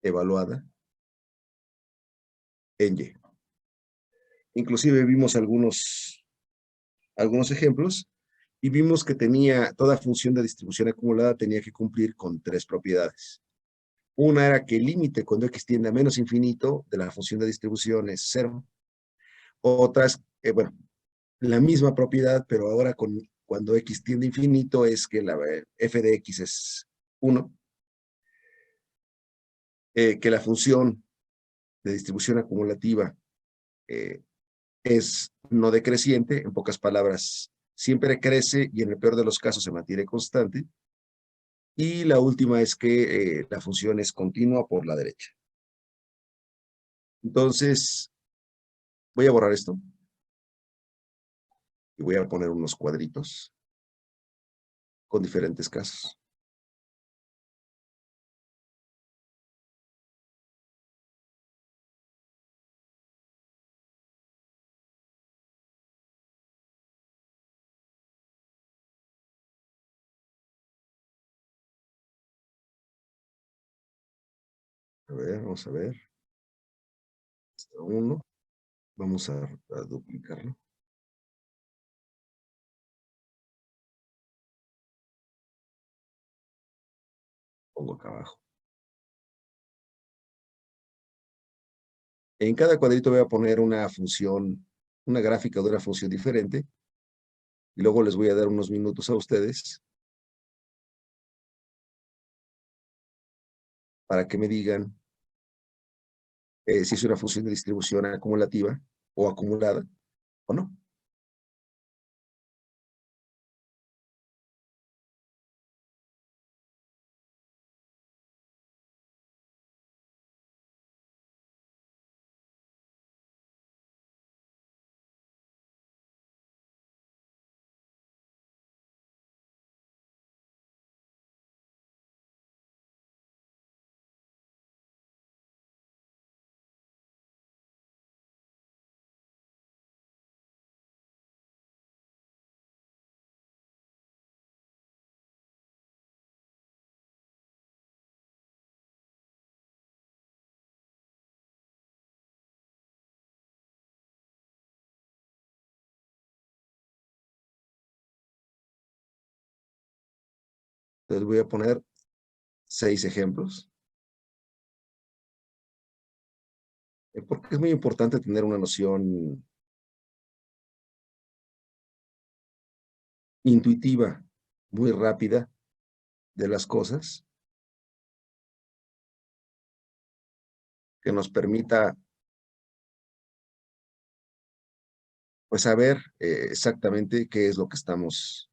evaluada en Y. Inclusive vimos algunos ejemplos y vimos que toda función de distribución acumulada tenía que cumplir con tres propiedades. Una era que el límite cuando x tiende a menos infinito de la función de distribución es 0. Otras, bueno, la misma propiedad, pero ahora cuando x tiende a infinito es que la f de x es 1. Que la función de distribución acumulativa es no decreciente, en pocas palabras, siempre crece y en el peor de los casos se mantiene constante. Y la última es que la función es continua por la derecha. Entonces, voy a borrar esto y voy a poner unos cuadritos con diferentes casos. A ver, vamos a ver. Está uno. Vamos a duplicarlo. Pongo acá abajo. En cada cuadrito voy a poner una función, una gráfica de una función diferente. Y luego les voy a dar unos minutos a ustedes para que me digan si es una función de distribución acumulativa o acumulada o no. Entonces voy a poner 6 ejemplos. Porque es muy importante tener una noción intuitiva, muy rápida de las cosas, que nos permita pues saber exactamente qué es lo que estamos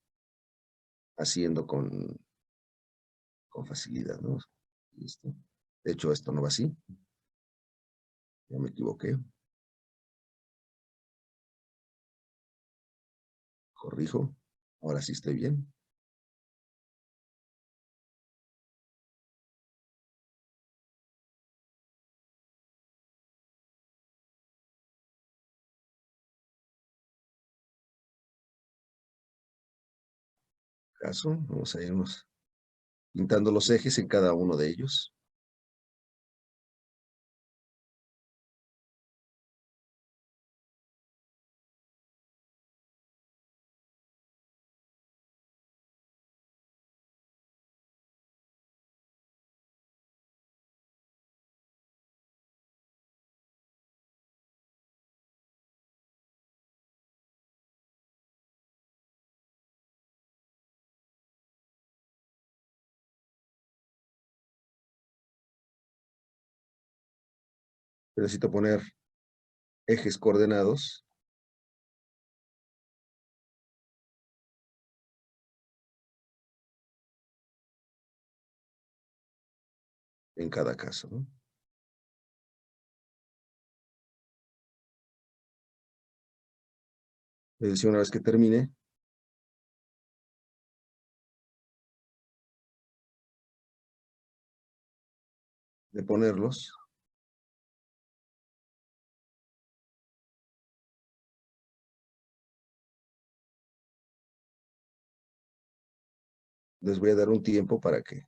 haciendo con facilidad, ¿no? Listo. De hecho, esto no va así. Ya me equivoqué. Corrijo. Ahora sí estoy bien. Caso, vamos a irnos pintando los ejes en cada uno de ellos. Necesito poner ejes coordenados en cada caso, ¿no? Es decir, una vez que termine, de ponerlos, les voy a dar un tiempo para que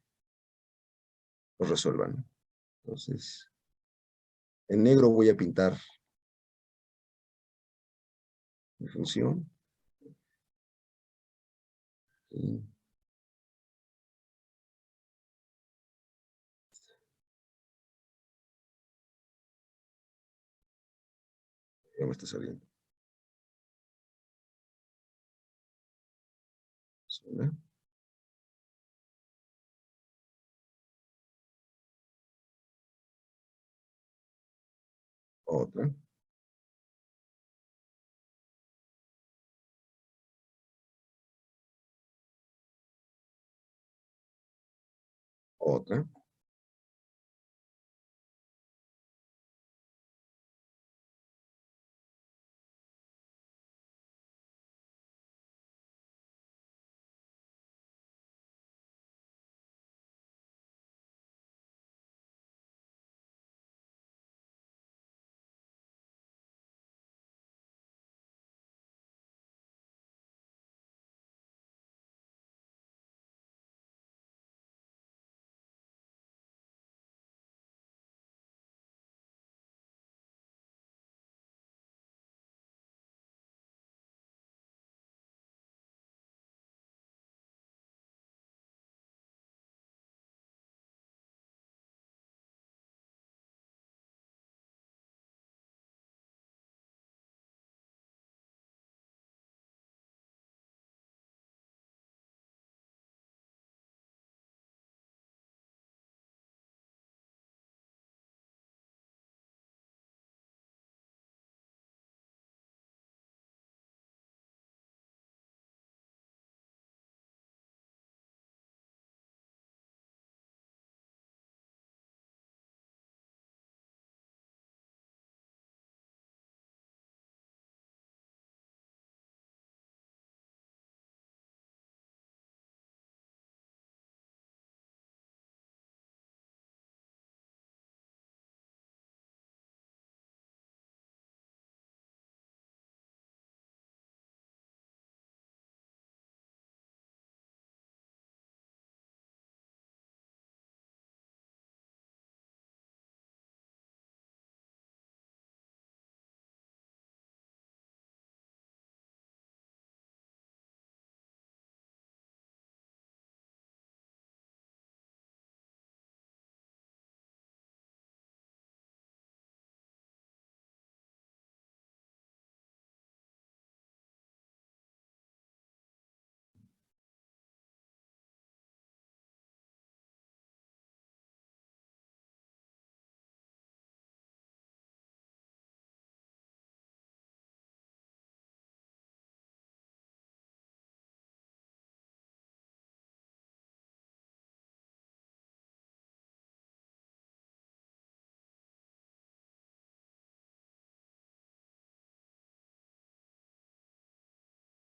los resuelvan. Entonces, en negro voy a pintar mi función. Y ya me está saliendo. Una, otra, otra,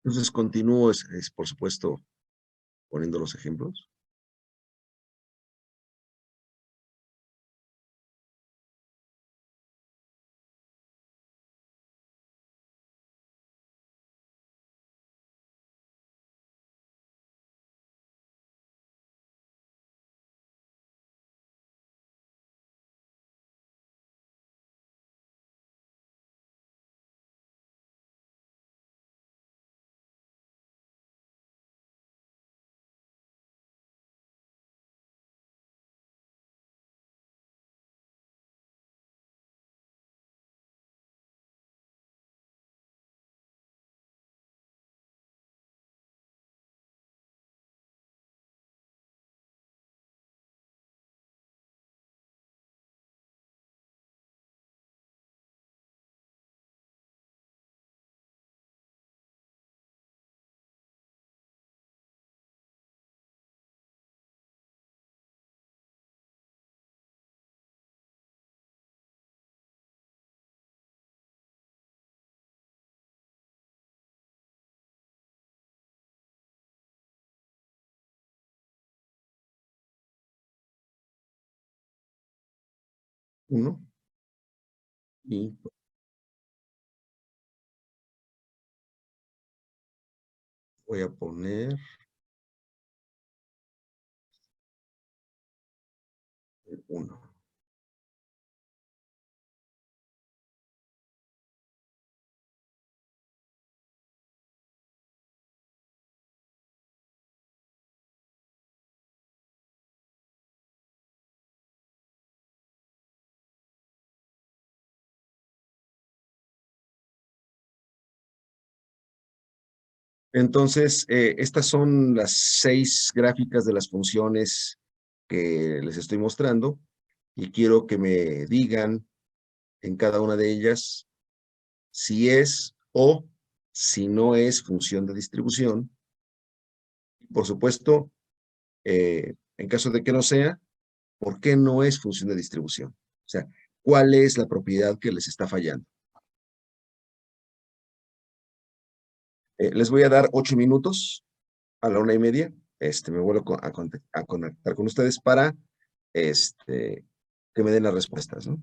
entonces continúo, por supuesto, poniendo los ejemplos. Uno, y voy a poner el uno. Entonces, estas son las 6 gráficas de las funciones que les estoy mostrando y quiero que me digan en cada una de ellas si es o si no es función de distribución. Por supuesto, en caso de que no sea, ¿por qué no es función de distribución? O sea, ¿cuál es la propiedad que les está fallando? Les voy a dar 8 minutos a la 1:30. Me vuelvo a conectar con ustedes para este, que me den las respuestas, ¿no?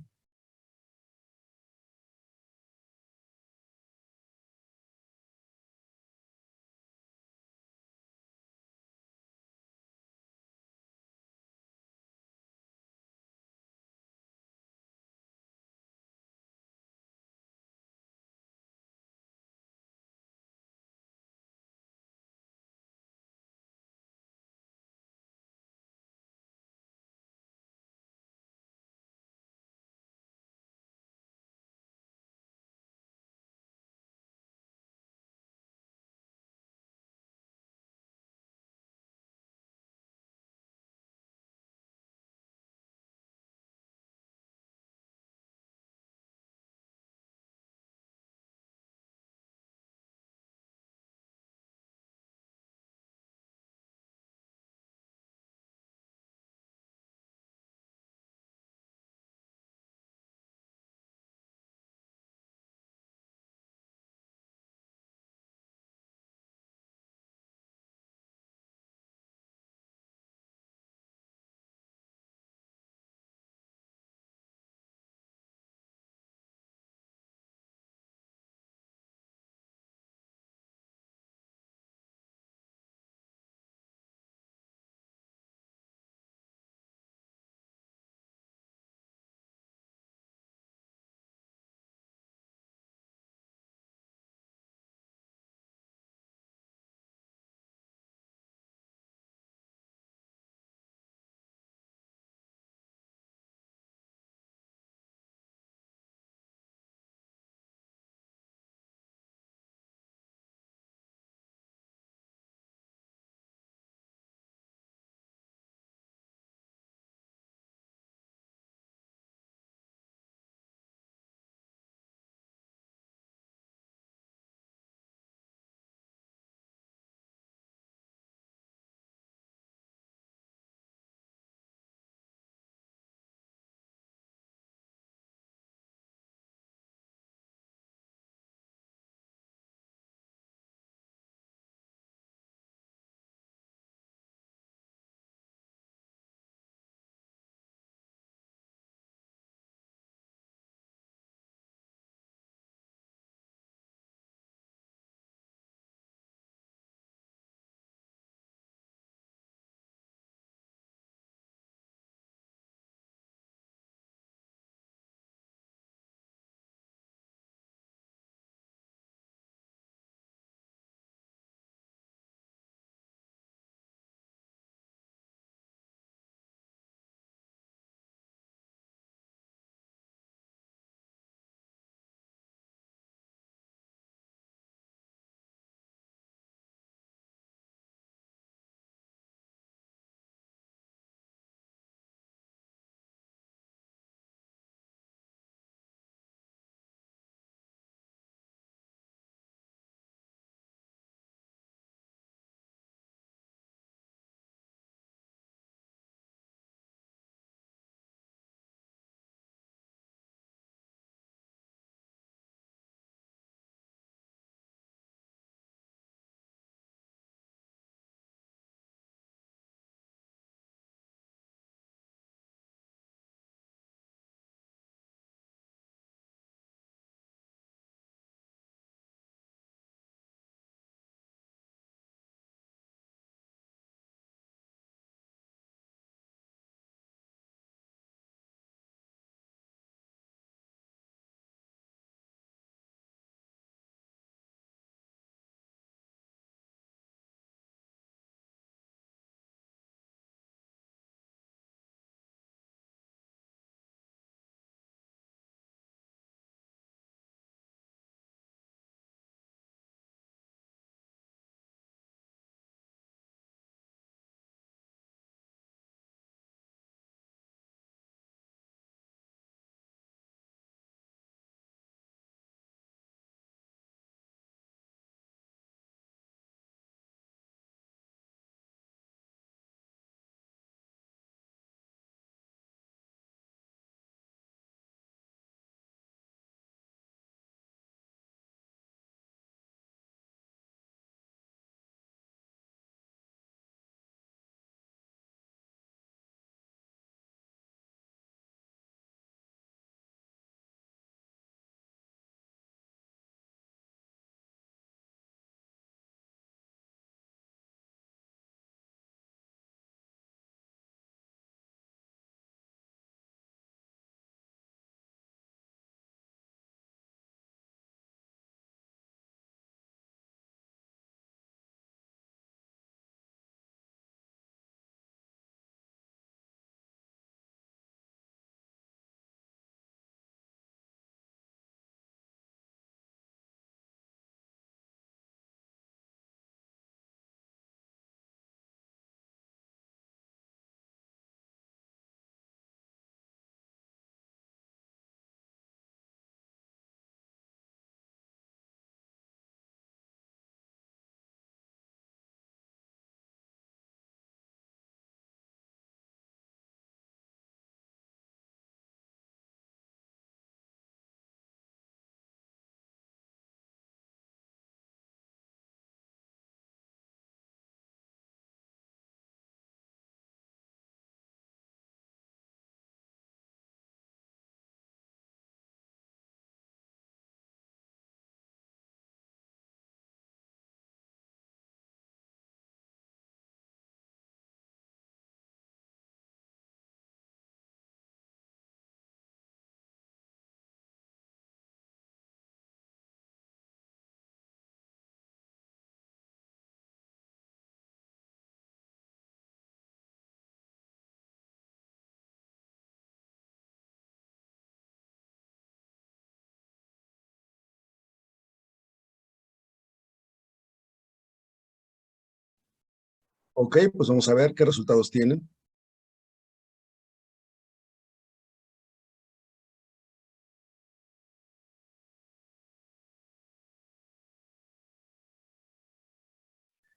Ok, pues vamos a ver qué resultados tienen.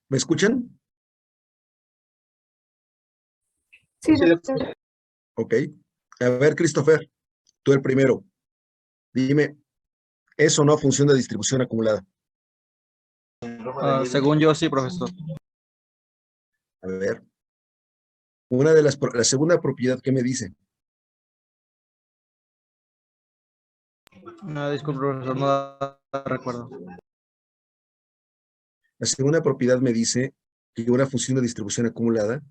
¿Me escuchan? Sí, doctor. Ok. A ver, Christopher, tú el primero. Dime, ¿es o no función de distribución acumulada? Según yo, sí, profesor. A ver, la segunda propiedad que me dice. No, disculpe, profesor, no recuerdo. La segunda propiedad me dice que una función de distribución acumulada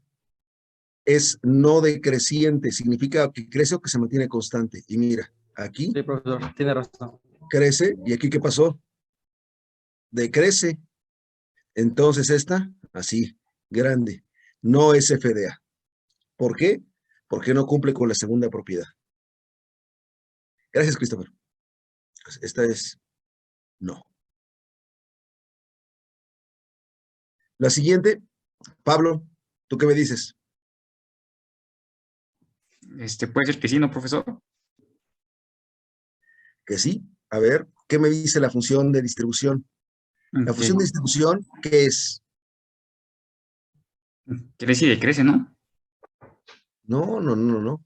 es no decreciente, significa que crece o que se mantiene constante. Y mira, aquí Sí, profesor, tiene razón. crece y aquí ¿qué pasó? Decrece. Entonces esta, así, grande, no es FDA. ¿Por qué? Porque no cumple con la segunda propiedad. Gracias, Christopher. Pues esta es no. La siguiente, Pablo, ¿tú qué me dices? Puede ser que sí, ¿no, profesor? Que sí. A ver, ¿qué me dice la función de distribución? La Ok. función de distribución, ¿qué es? Crece y decrece, ¿no? No, no, no, no, no.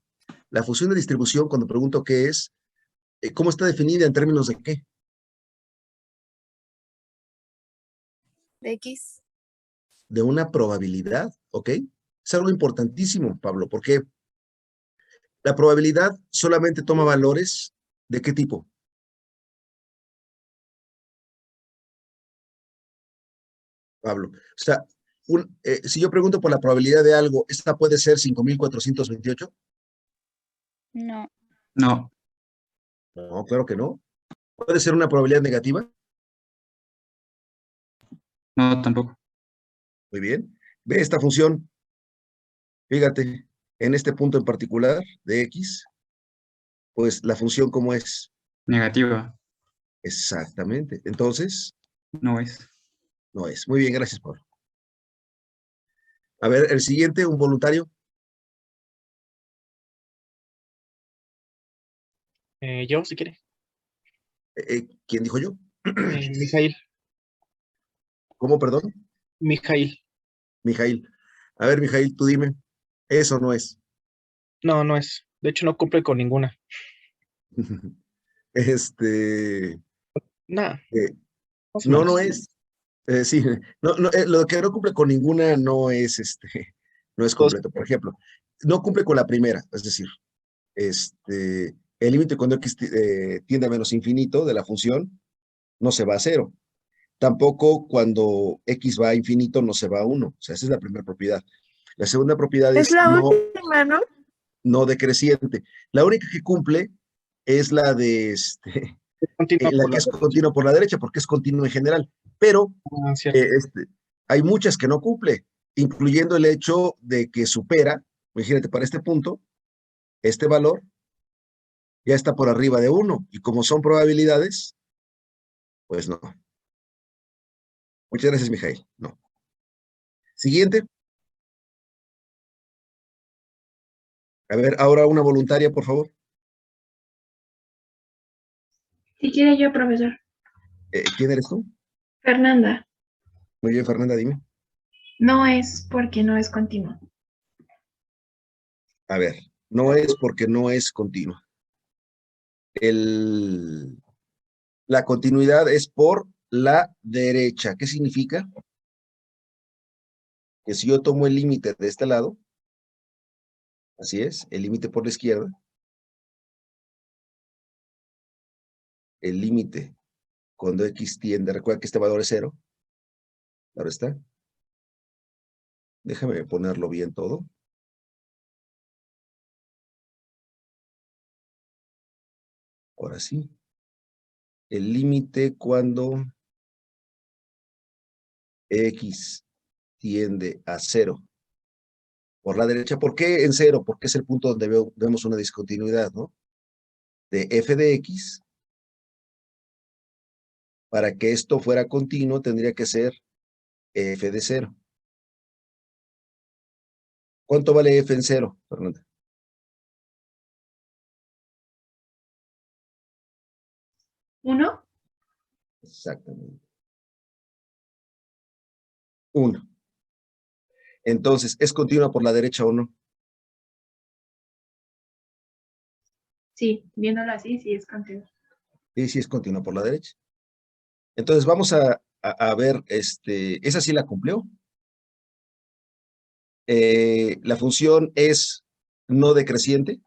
La función de distribución, cuando pregunto qué es, ¿cómo está definida en términos de qué? De X. De una probabilidad, ¿ok? Es algo importantísimo, Pablo, porque la probabilidad solamente toma valores ¿de qué tipo? Pablo. O sea, si yo pregunto por la probabilidad de algo, ¿esta puede ser 5.428? No. No, No, claro que no. ¿Puede ser una probabilidad negativa? no, tampoco. Muy bien. Ve esta función, fíjate, en este punto en particular de X, pues la función ¿cómo es? Negativa, Exactamente. Entonces, no es. no es. Muy bien, gracias, Pablo. A ver, el siguiente, un voluntario. Yo, si quiere. ¿Quién dijo yo? Mijail. ¿Cómo, perdón? Mijail. Mijail. A ver, Mijail, tú dime, ¿eso no es? No, no es. De hecho, no cumple con ninguna. Este, Nada, eh, más o no, menos. no es. Sí, no, no, lo que no cumple con ninguna no es, no es Dos. completo. Por ejemplo, no cumple con la primera, es decir, el límite cuando X tiende a menos infinito de la función no se va a cero. Tampoco cuando X va a infinito no se va a uno. O sea, esa es la primera propiedad. La segunda propiedad Es es la no, última, ¿no? no decreciente. La única que cumple es la de Continúa la por que la es derecha. continua por la derecha, porque es continua en general. Pero Cierto. hay muchas que no cumple, incluyendo el hecho de que supera, imagínate, para este punto, este valor ya está por arriba de uno, y como son probabilidades, pues no. Muchas gracias, Mijail. No. Siguiente. A ver, ahora una voluntaria, por favor. Si quiere yo, profesor. ¿Quién eres tú? Fernanda, Muy bien, Fernanda, dime. no es porque no es continuo. A ver, no es porque no es continua. El, la continuidad es por la derecha. ¿Qué significa? Que si yo tomo el límite de este lado, así es, el límite por la izquierda, el límite cuando X tiende, recuerda que este valor es cero, ahora está. Déjame ponerlo bien todo. Ahora sí. El límite cuando X tiende a cero. Por la derecha, ¿por qué en cero? Porque es el punto donde vemos una discontinuidad, ¿no? De f de X, para que esto fuera continuo, tendría que ser f de cero. ¿Cuánto vale f en 0, Fernanda? ¿Uno? Exactamente. 1. Entonces, ¿es continua por la derecha o no? Sí, viéndolo así, sí es continuo. Sí, sí es continua por la derecha. Entonces, vamos a ver, esa sí la cumplió. La función es no decreciente.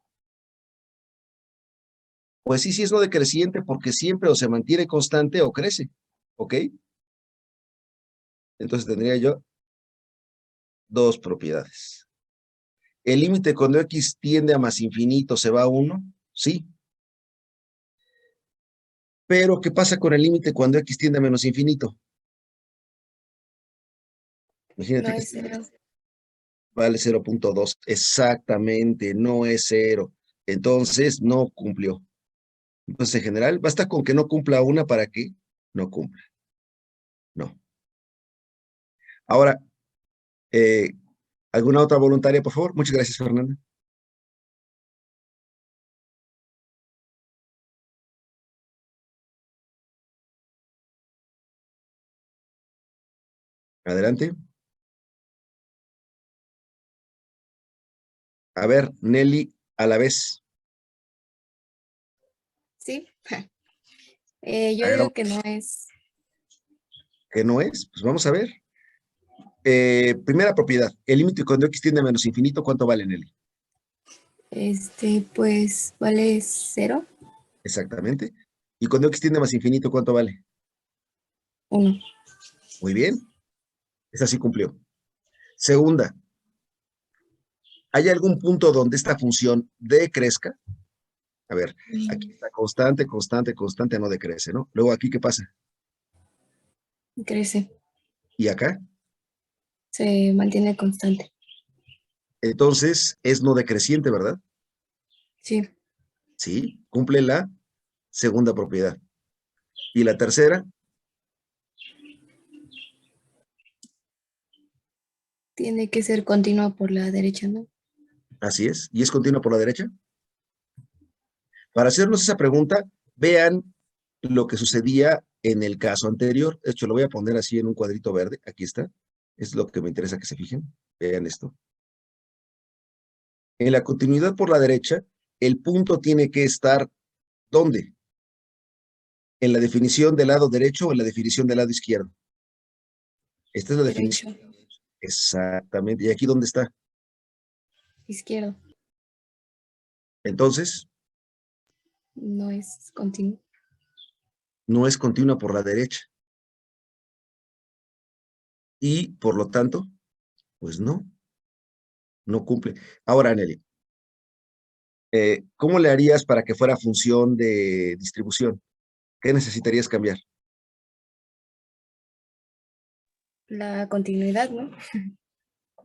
Pues sí, sí es no decreciente porque siempre o se mantiene constante o crece, ¿ok? Entonces tendría yo dos propiedades. ¿El límite cuando x tiende a más infinito se va a 1? Sí. Pero, ¿qué pasa con el límite cuando x tiende a menos infinito? No Imagínate que es 0. vale 0.2. Exactamente, no es 0. Entonces, no cumplió. Entonces, en general, basta con que no cumpla una para que no cumpla. No. Ahora, eh, ¿alguna otra voluntaria, por favor? Muchas gracias, Fernanda. Adelante. A ver, Nelly, a la vez. ¿Sí? A Yo ver, digo que no es. ¿qué no es? Pues vamos a ver. Primera propiedad. El límite cuando x tiende a menos infinito, ¿cuánto vale, Nelly? Pues vale 0. Exactamente. Y cuando x tiende a más infinito, ¿cuánto vale? 1. Muy bien. Esa sí cumplió. Segunda, ¿hay algún punto donde esta función decrezca? A ver, aquí está constante, constante, constante, no decrece, ¿no? Luego aquí, ¿qué pasa? Crece. ¿Y acá? Se mantiene constante. Entonces, es no decreciente, ¿verdad? Sí. Sí, cumple la segunda propiedad. Y la tercera, Tiene que ser continua por la derecha, ¿no? así es, y es continua por la derecha. Para hacernos esa pregunta, vean lo que sucedía en el caso anterior. De hecho, lo voy a poner así en un cuadrito verde. Aquí está. Es lo que me interesa que se fijen. Vean esto. En la continuidad por la derecha, el punto tiene que estar, ¿dónde? ¿En la definición del lado derecho o en la definición del lado izquierdo? Esta es la Derecho. definición. Exactamente. ¿Y aquí dónde está? Izquierdo. Entonces, No es continuo. no es continua por la derecha. Y, por lo tanto, pues no cumple. Ahora, Nelly, ¿cómo le harías para que fuera función de distribución? ¿Qué necesitarías cambiar? La continuidad, ¿no?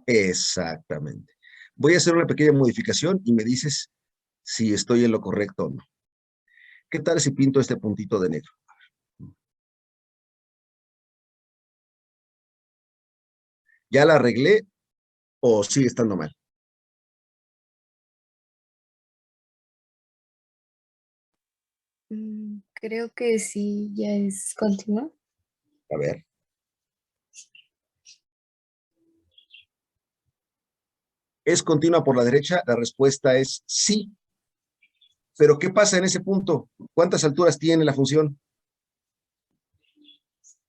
Exactamente. Voy a hacer una pequeña modificación y me dices si estoy en lo correcto o no. ¿Qué tal si pinto este puntito de negro? ¿Ya la arreglé o sigue estando mal? Creo que sí, ya es continua. A ver. ¿Es continua por la derecha? La respuesta es sí. Pero ¿qué pasa en ese punto? ¿Cuántas alturas tiene la función?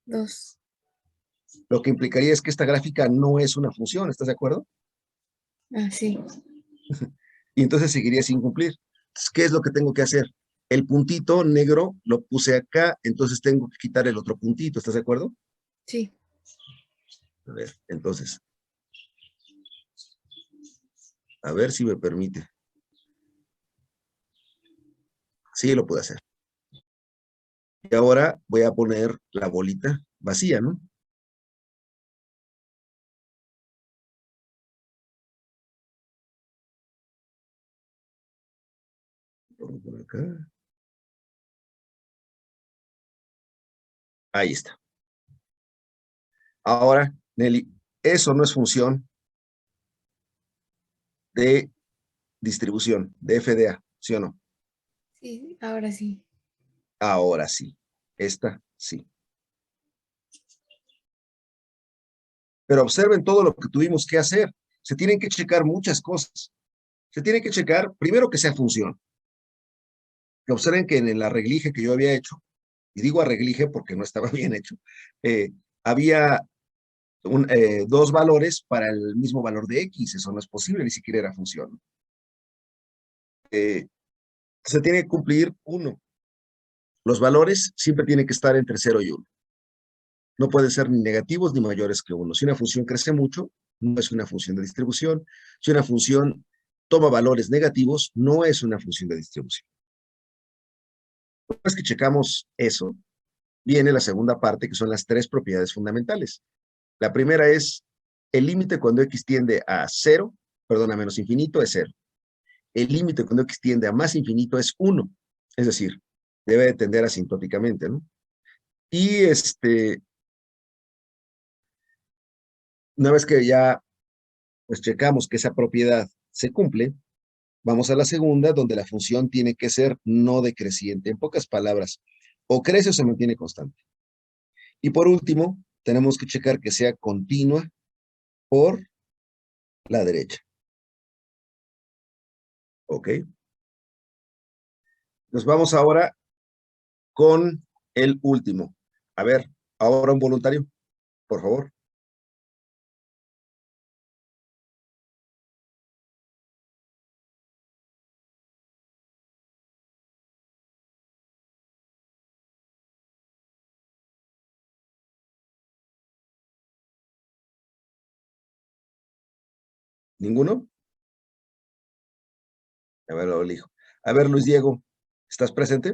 2. Lo que implicaría es que esta gráfica no es una función, ¿estás de acuerdo? Ah, sí. Y entonces seguiría sin cumplir. Entonces, ¿qué es lo que tengo que hacer? El puntito negro lo puse acá, entonces tengo que quitar el otro puntito, ¿estás de acuerdo? Sí. A ver, entonces, a ver si me permite. Sí, lo puedo hacer. Y ahora voy a poner la bolita vacía, ¿no? Pongo por acá. Ahí está. Ahora, Nelly, eso no es función. de distribución, de FDA, ¿sí o no? Sí, ahora sí. Ahora sí. Esta sí. Pero observen todo lo que tuvimos que hacer. Se tienen que checar muchas cosas. Se tiene que checar, primero, que sea función. Que observen que en el arreglije que yo había hecho, y digo arreglije porque no estaba bien hecho, había dos valores para el mismo valor de X. Eso no es posible, ni siquiera era función. Se tiene que cumplir uno. Los valores siempre tienen que estar entre 0 y 1. No pueden ser ni negativos ni mayores que 1. Si una función crece mucho, no es una función de distribución. Si una función toma valores negativos, no es una función de distribución. Una vez que checamos eso, viene la segunda parte, que son las tres propiedades fundamentales. La primera es el límite cuando X tiende a 0, perdón, a menos infinito es 0. El límite cuando X tiende a más infinito es 1. Es decir, debe de tender asintóticamente, ¿no? Y una vez que ya pues checamos que esa propiedad se cumple, vamos a la segunda, donde la función tiene que ser no decreciente. En pocas palabras, o crece o se mantiene constante. Y por último, tenemos que checar que sea continua por la derecha. ¿Ok? Nos vamos ahora con el último. A ver, ahora un voluntario, por favor. ¿Ninguno? A ver, lo elijo. A ver, Luis Diego, ¿estás presente?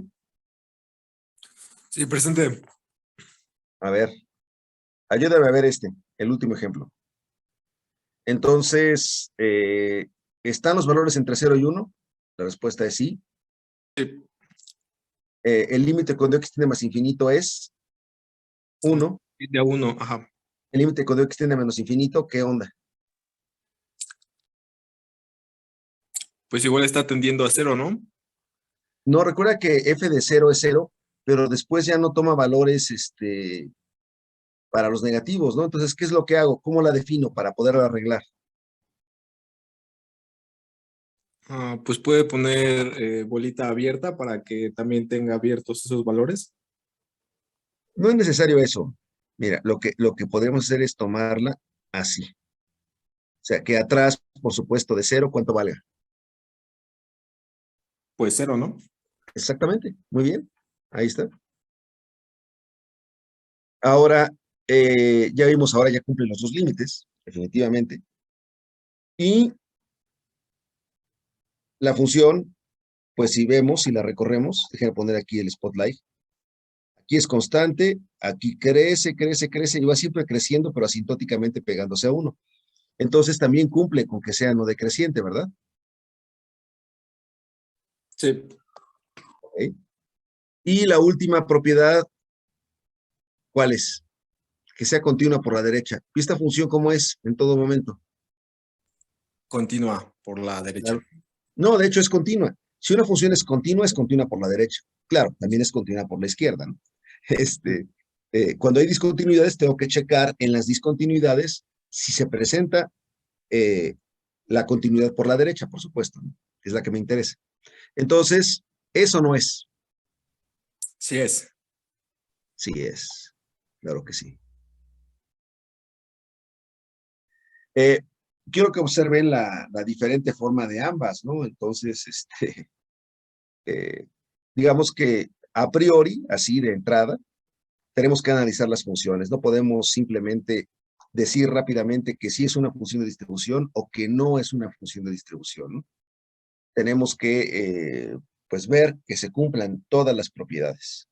Sí, presente. A ver, ayúdame a ver el último ejemplo. Entonces, ¿están los valores entre 0 y 1? La respuesta es sí. Sí. El límite cuando X tiende a más infinito es 1. De a uno, ajá. El límite cuando X tiende a menos infinito, ¿qué onda? Pues igual está tendiendo a cero, ¿no? No, recuerda que f de 0 es 0, pero después ya no toma valores para los negativos, ¿no? Entonces, ¿qué es lo que hago? ¿Cómo la defino para poderla arreglar? Pues puede poner bolita abierta para que también tenga abiertos esos valores. No es necesario eso. Mira, lo que podríamos hacer es tomarla así. O sea, que atrás, por supuesto, de 0, ¿cuánto valga? Pues cero, ¿no? Exactamente, muy bien. Ahí está. Ahora, ya vimos, ahora ya cumplen los dos límites, definitivamente. Y la función, pues si vemos, si la recorremos, déjenme poner aquí el spotlight. Aquí es constante, aquí crece, crece, crece, y va siempre creciendo, pero asintóticamente pegándose a 1. Entonces también cumple con que sea no decreciente, ¿verdad? Sí. ¿Ok? Y la última propiedad, ¿cuál es? Que sea continua por la derecha. ¿Y esta función cómo es en todo momento? Continúa por la derecha. Claro. No, de hecho es continua. Si una función es continua por la derecha. Claro, también es continua por la izquierda, ¿no? Cuando hay discontinuidades, tengo que checar en las discontinuidades si se presenta la continuidad por la derecha, por supuesto, ¿no? Es la que me interesa. Entonces, eso no es. Sí es. Sí es. Claro que sí. Eh, quiero que observen la diferente forma de ambas, ¿no? Entonces, eh, digamos que a priori, así de entrada, tenemos que analizar las funciones. No podemos simplemente decir rápidamente que sí es una función de distribución o que no es una función de distribución, ¿no? Tenemos que, pues, ver que se cumplan todas las propiedades.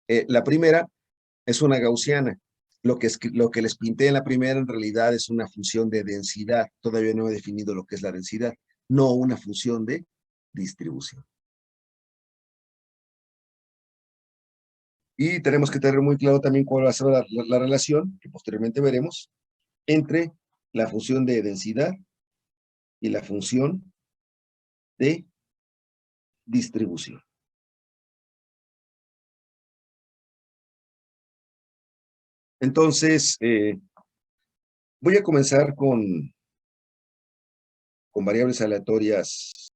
La primera es una gaussiana. Lo que les pinté en la primera en realidad es una función de densidad. Todavía no he definido lo que es la densidad, no una función de distribución. Y tenemos que tener muy claro también cuál va a ser la relación, que posteriormente veremos, entre la función de densidad y la función de distribución. Entonces, voy a comenzar con variables aleatorias